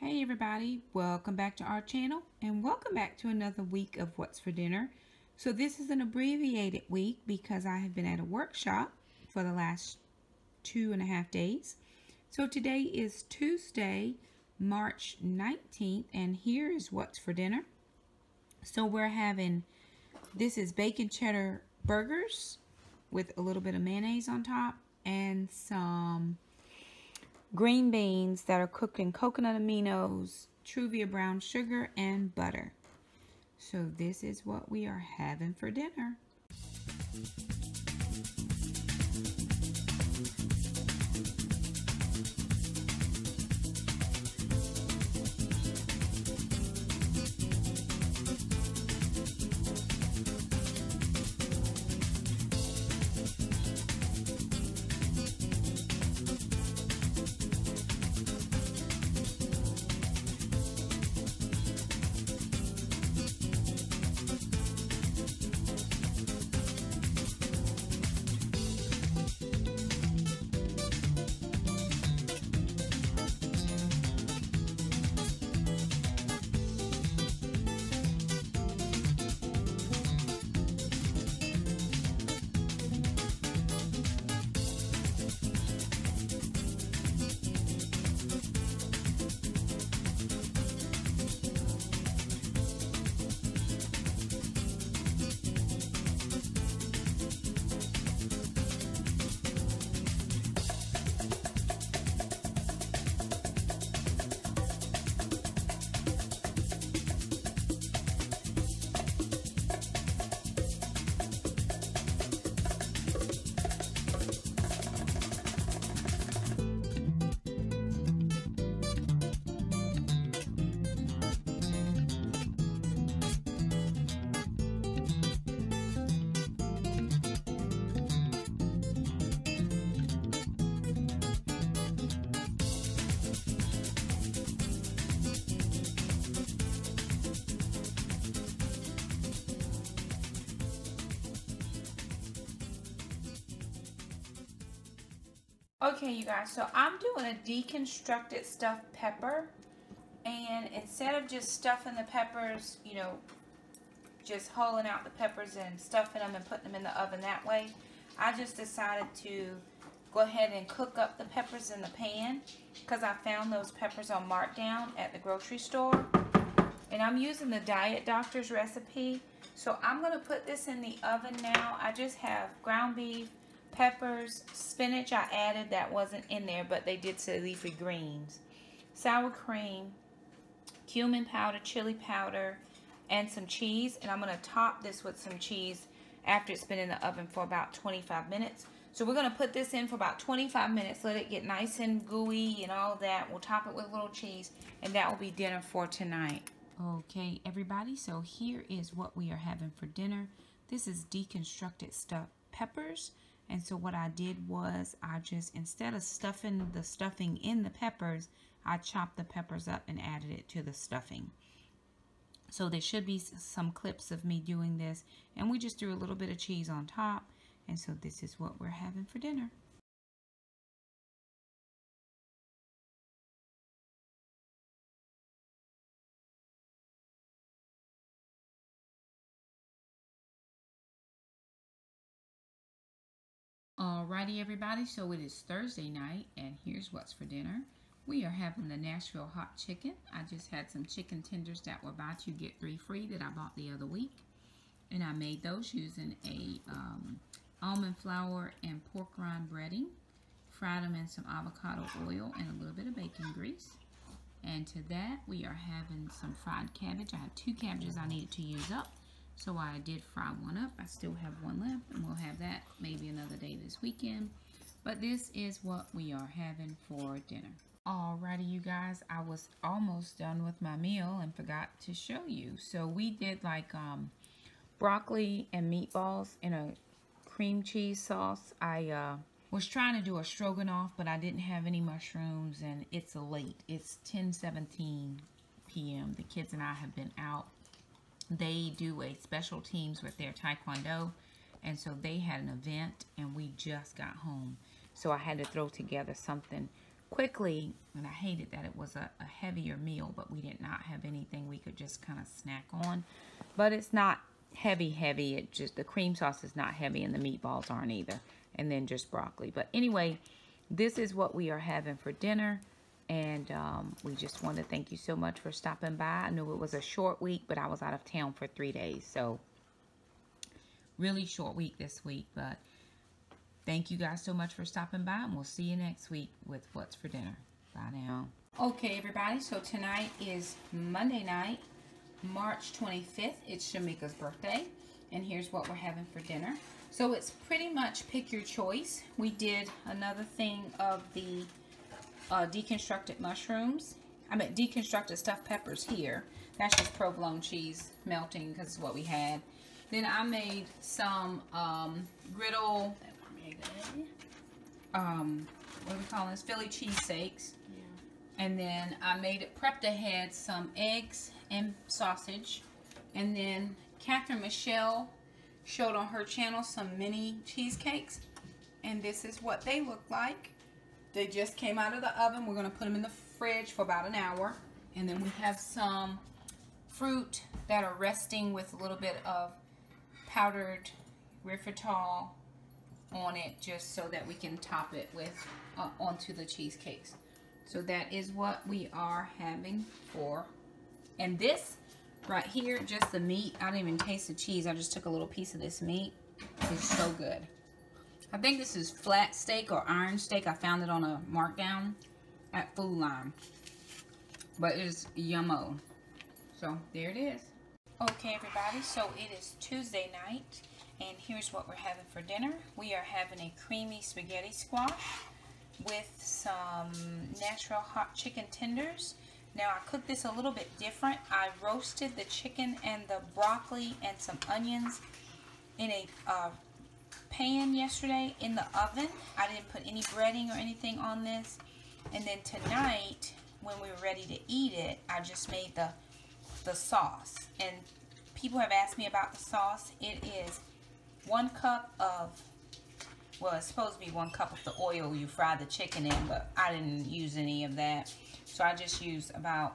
Hey everybody, welcome back to our channel and welcome back to another week of What's for Dinner. So this is an abbreviated week because I have been at a workshop for the last 2.5 days. So today is Tuesday, March 19th, and here is What's for Dinner. So we're having, this is bacon cheddar burgers with a little bit of mayonnaise on top and some green beans that are cooked in coconut aminos, Truvia brown sugar, and butter. So this is what we are having for dinner. Okay, you guys, so I'm doing a deconstructed stuffed pepper, and instead of just stuffing the peppers, you know, just holing out the peppers and stuffing them and putting them in the oven that way, I just decided to go ahead and cook up the peppers in the pan because I found those peppers on markdown at the grocery store, and I'm using the Diet Doctor's recipe. So I'm going to put this in the oven now. I just have ground beef, peppers, spinach I added that wasn't in there, but they did say leafy greens, sour cream, cumin powder, chili powder, and some cheese. And I'm going to top this with some cheese after it's been in the oven for about 25 minutes. So we're going to put this in for about 25 minutes, let it get nice and gooey and all that. We'll top it with a little cheese, and that will be dinner for tonight. Okay, everybody, so here is what we are having for dinner. This is deconstructed stuffed peppers. And so what I did was I just, instead of stuffing the stuffing in the peppers, I chopped the peppers up and added it to the stuffing. So there should be some clips of me doing this. And we just threw a little bit of cheese on top. And so this is what we're having for dinner. Alrighty, everybody, so it is Thursday night, and here's what's for dinner. We are having the Nashville hot chicken. I just had some chicken tenders that were buy two get three free that I bought the other week, and I made those using a almond flour and pork rind breading, fried them in some avocado oil and a little bit of bacon grease. And to that, we are having some fried cabbage. I had 2 cabbages I needed to use up, so I did fry one up. I still have one left, and we'll have that maybe another day this weekend. But this is what we are having for dinner. Alrighty, you guys, I was almost done with my meal and forgot to show you. So we did like broccoli and meatballs in a cream cheese sauce. I was trying to do a stroganoff, but I didn't have any mushrooms, and it's late. It's 10:17 p.m. The kids and I have been out. They do a special teams with their taekwondo, and so they had an event, and we just got home. So I had to throw together something quickly, and I hated that it was a heavier meal, but we did not have anything we could just kind of snack on. But it's not heavy. It just, the cream sauce is not heavy and the meatballs aren't either. And then just broccoli. But anyway, this is what we are having for dinner. And we just want to thank you so much for stopping by. I knew it was a short week, but I was out of town for 3 days. So really short week this week, but thank you guys so much for stopping by, and we'll see you next week with what's for dinner. Bye now. Okay, everybody, so tonight is Monday night, March 25th. It's Shamika's birthday, and here's what we're having for dinner. So it's pretty much pick your choice. We did another thing of the deconstructed mushrooms. I mean, deconstructed stuffed peppers here. That's just provolone cheese melting because it's what we had. Then I made some griddle, what do we call this? Philly cheesesteaks. Yeah. And then I made it, prepped ahead some eggs and sausage. And then Catherine Michelle showed on her channel some mini cheesecakes. And this is what they look like. They just came out of the oven. We're going to put them in the fridge for about an hour. And then we have some fruit that are resting with a little bit of powdered Riffertal on it, just so that we can top it with onto the cheesecakes. So that is what we are having for. And this right here, just the meat. I didn't even taste the cheese. I just took a little piece of this meat. It's so good. I think this is flat steak or iron steak. I found it on a markdown at Food Line. But it is yummo. So there it is. Okay, everybody, so it is Tuesday night, and here's what we're having for dinner. We are having a creamy spaghetti squash with some natural hot chicken tenders. Now, I cooked this a little bit different. I roasted the chicken and the broccoli and some onions in a pan yesterday in the oven. I didn't put any breading or anything on this. And then tonight, when we were ready to eat it, I just made the sauce. And people have asked me about the sauce. It is 1 cup of, well, it's supposed to be 1 cup of the oil you fry the chicken in, but I didn't use any of that. So I just used about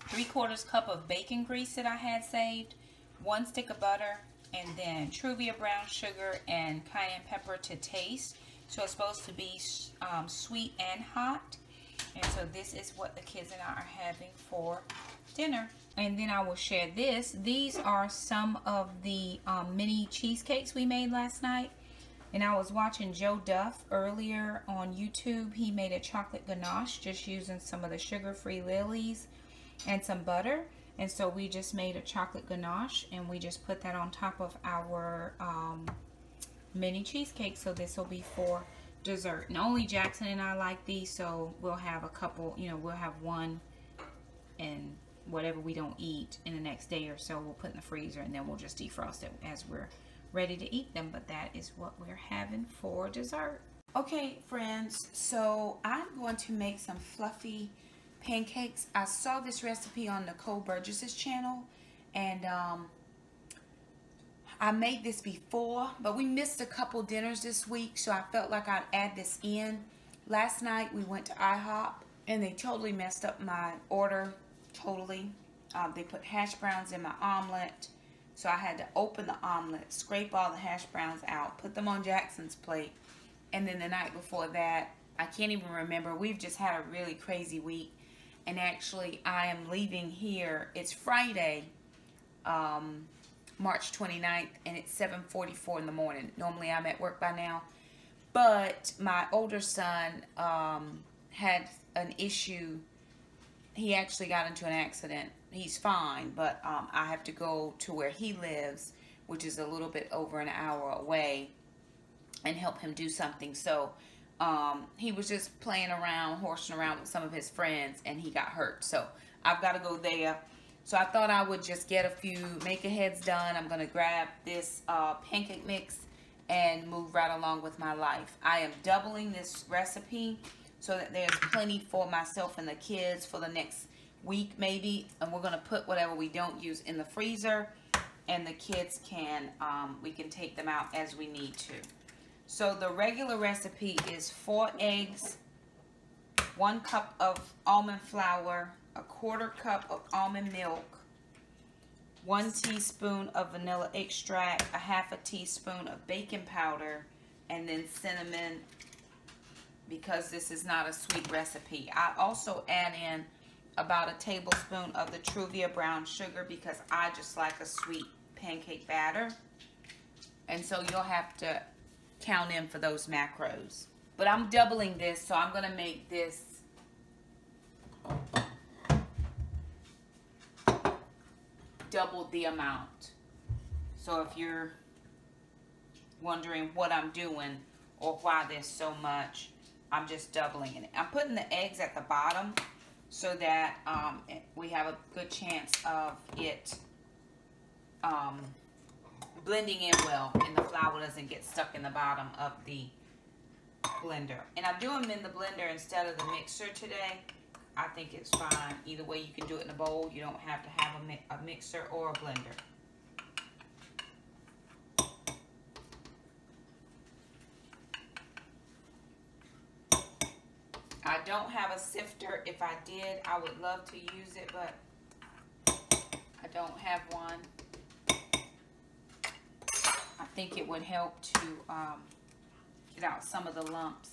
3/4 cup of bacon grease that I had saved, 1 stick of butter, and then Truvia brown sugar and cayenne pepper to taste. So it's supposed to be sweet and hot. And so this is what the kids and I are having for dinner. And then I will share this. These are some of the mini cheesecakes we made last night. And I was watching Joe Duff earlier on YouTube. He made a chocolate ganache just using some of the sugar-free lilies and some butter. And so we just made a chocolate ganache, and we just put that on top of our mini cheesecake. So this will be for dessert. And only Jackson and I like these, so we'll have a couple, you know, we'll have one, and whatever we don't eat in the next day or so, we'll put in the freezer, and then we'll just defrost it as we're ready to eat them. But that is what we're having for dessert. Okay, friends, so I'm going to make some fluffy pancakes. I saw this recipe on Nicole Burgess's channel, and I made this before, but we missed a couple dinners this week, so I felt like I'd add this in. Last night we went to IHOP, and they totally messed up my order. Totally. They put hash browns in my omelet, so I had to open the omelet, scrape all the hash browns out, put them on Jackson's plate, and then the night before that, I can't even remember. We've just had a really crazy week, and actually I am leaving here. It's Friday, March 29th, and it's 7:44 in the morning. Normally I'm at work by now, but my older son had an issue. He actually got into an accident. He's fine, but I have to go to where he lives, which is a little bit over an hour away, and help him do something. So he was just playing around, horsing around with some of his friends, and he got hurt. So I've got to go there. So I thought I would just get a few make-aheads done. I'm going to grab this pancake mix and move right along with my life. I am doubling this recipe so that there's plenty for myself and the kids for the next week maybe. And we're going to put whatever we don't use in the freezer, and the kids can, we can take them out as we need to. So the regular recipe is 4 eggs, 1 cup of almond flour, a 1/4 cup of almond milk, 1 teaspoon of vanilla extract, a 1/2 teaspoon of baking powder, and then cinnamon, because this is not a sweet recipe. I also add in about a tablespoon of the Truvia brown sugar because I just like a sweet pancake batter. And so you'll have to count in for those macros. But I'm doubling this, so I'm going to make this double the amount. So if you're wondering what I'm doing or why there's so much, I'm just doubling it. I'm putting the eggs at the bottom so that we have a good chance of it blending in well and the flour doesn't get stuck in the bottom of the blender. And I do them in the blender instead of the mixer today. I think it's fine. Either way, you can do it in a bowl. You don't have to have a mixer or a blender. I don't have a sifter. If I did, I would love to use it, but I don't have one. I think it would help to get out some of the lumps.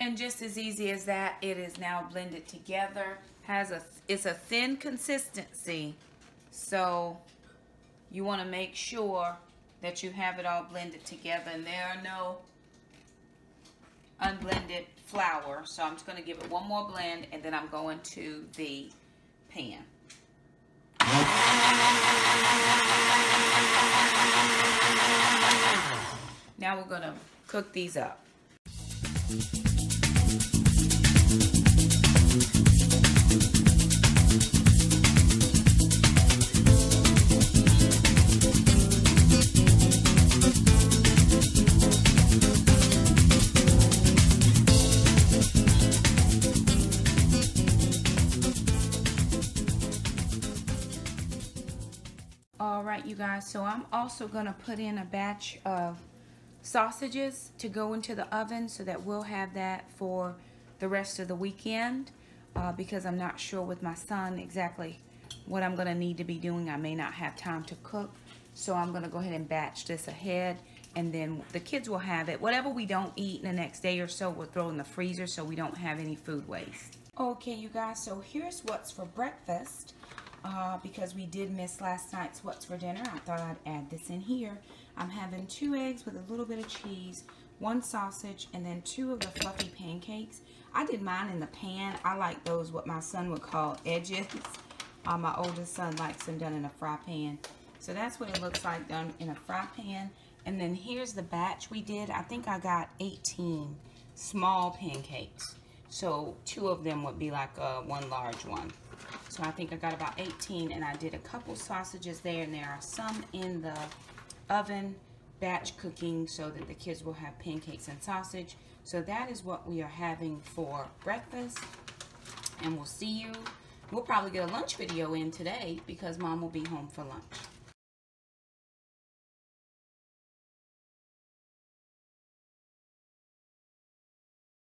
And just as easy as that, it is now blended together. It's a thin consistency, so you want to make sure that you have it all blended together, and there are no unblended flour. So I'm just going to give it one more blend, and then I'm going to the pan. Now we're going to cook these up. All right, you guys, so I'm also gonna put in a batch of sausages to go into the oven so that we'll have that for the rest of the weekend, because I'm not sure with my son exactly what I'm gonna need to be doing. I may not have time to cook, so I'm gonna go ahead and batch this ahead, and then the kids will have it. Whatever we don't eat in the next day or so, we'll throw in the freezer so we don't have any food waste. Okay, you guys, so here's what's for breakfast. Because we did miss last night's what's for dinner, I thought I'd add this in here. I'm having 2 eggs with a little bit of cheese, 1 sausage, and then 2 of the fluffy pancakes. I did mine in the pan. I like those, what my son would call edges. My oldest son likes them done in a fry pan. So that's what it looks like done in a fry pan. And then here's the batch we did. I think I got 18 small pancakes. So 2 of them would be like one large one. So I think I got about 18, and I did a couple sausages there, and there are some in the oven batch cooking so that the kids will have pancakes and sausage. So that is what we are having for breakfast, and we'll see you. We'll probably get a lunch video in today because Mom will be home for lunch.